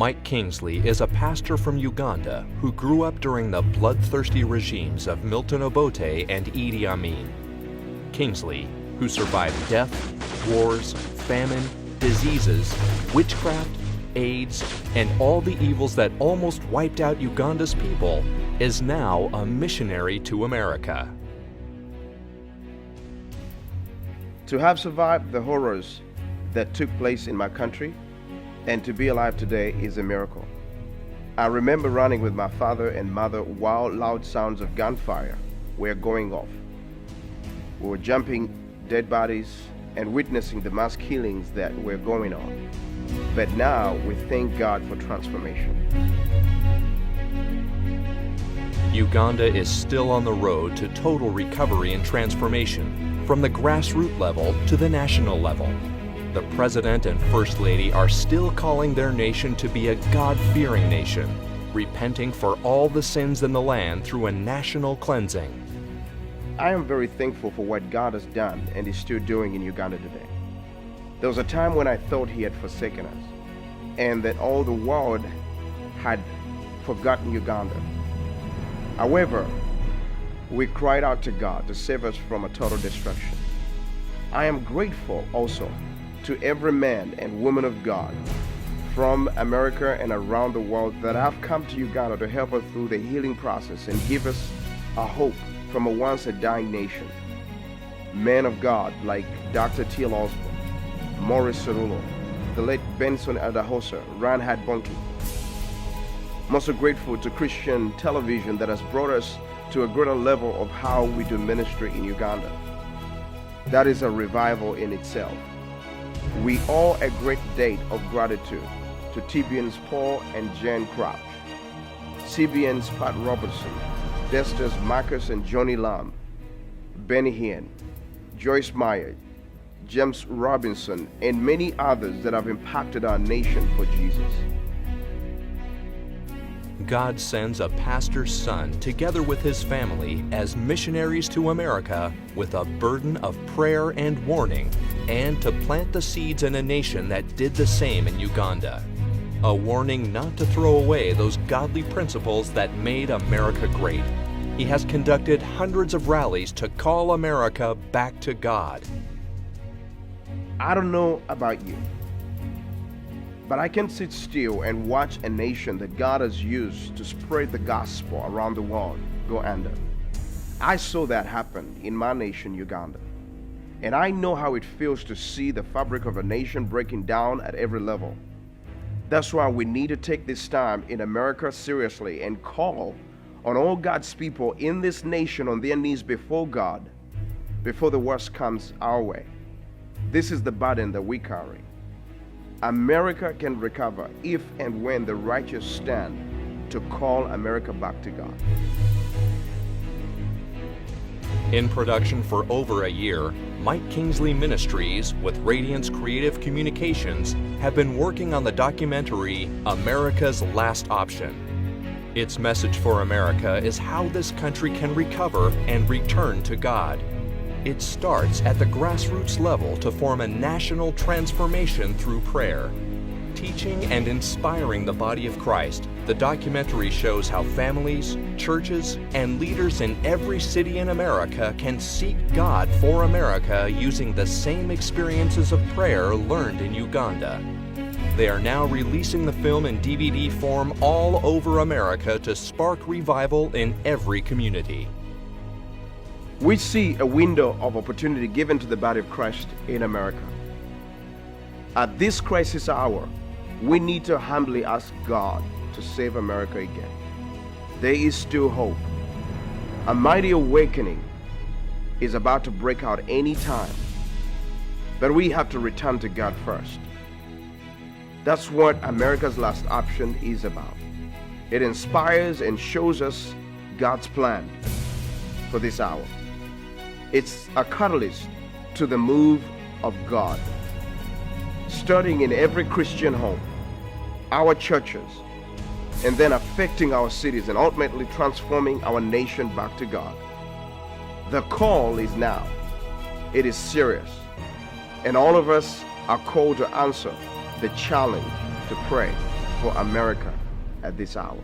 Mike Kingsley is a pastor from Uganda who grew up during the bloodthirsty regimes of Milton Obote and Idi Amin. Kingsley, who survived death, wars, famine, diseases, witchcraft, AIDS, and all the evils that almost wiped out Uganda's people, is now a missionary to America. To have survived the horrors that took place in my country and to be alive today is a miracle. I remember running with my father and mother while loud sounds of gunfire were going off. We were jumping dead bodies and witnessing the mass killings that were going on. But now we thank God for transformation. Uganda is still on the road to total recovery and transformation, from the grassroots level to the national level. The President and First Lady are still calling their nation to be a God-fearing nation, repenting for all the sins in the land through a national cleansing. I am very thankful for what God has done and is still doing in Uganda today. There was a time when I thought He had forsaken us and that all the world had forgotten Uganda. However, we cried out to God to save us from a total destruction. I am grateful also to every man and woman of God from America and around the world that have come to Uganda to help us through the healing process and give us a hope from a once a dying nation. Men of God like Dr. T.L. Osborne, Maurice Cerulo, the late Benson Adahosa, Reinhard Bonnke. I'm also grateful to Christian television that has brought us to a greater level of how we do ministry in Uganda. That is a revival in itself. We owe a great debt of gratitude to TBN's Paul and Jen Crouch, CBN's Pat Robertson, Dexter's Marcus and Johnny Lamb, Benny Hinn, Joyce Meyer, James Robinson, and many others that have impacted our nation for Jesus. God sends a pastor's son together with his family as missionaries to America with a burden of prayer and warning, and to plant the seeds in a nation that did the same in Uganda. A warning not to throw away those godly principles that made America great. He has conducted hundreds of rallies to call America back to God. I don't know about you, but I can sit still and watch a nation that God has used to spread the gospel around the world go under. I saw that happen in my nation, Uganda. And I know how it feels to see the fabric of a nation breaking down at every level. That's why we need to take this time in America seriously and call on all God's people in this nation on their knees before God, before the worst comes our way. This is the burden that we carry. America can recover if and when the righteous stand to call America back to God. In production for over a year, Mike Kingsley Ministries with Radiance Creative Communications have been working on the documentary America's Last Option. Its message for America is how this country can recover and return to God. It starts at the grassroots level to form a national transformation through prayer. Teaching and inspiring the body of Christ, the documentary shows how families, churches, and leaders in every city in America can seek God for America using the same experiences of prayer learned in Uganda. They are now releasing the film in DVD form all over America to spark revival in every community. We see a window of opportunity given to the body of Christ in America. At this crisis hour, we need to humbly ask God to save America again. There is still hope. A mighty awakening is about to break out any time, but we have to return to God first. That's what America's Last Option is about. It inspires and shows us God's plan for this hour. It's a catalyst to the move of God, starting in every Christian home, our churches, and then affecting our cities and ultimately transforming our nation back to God. The call is now. It is serious. And all of us are called to answer the challenge to pray for America at this hour.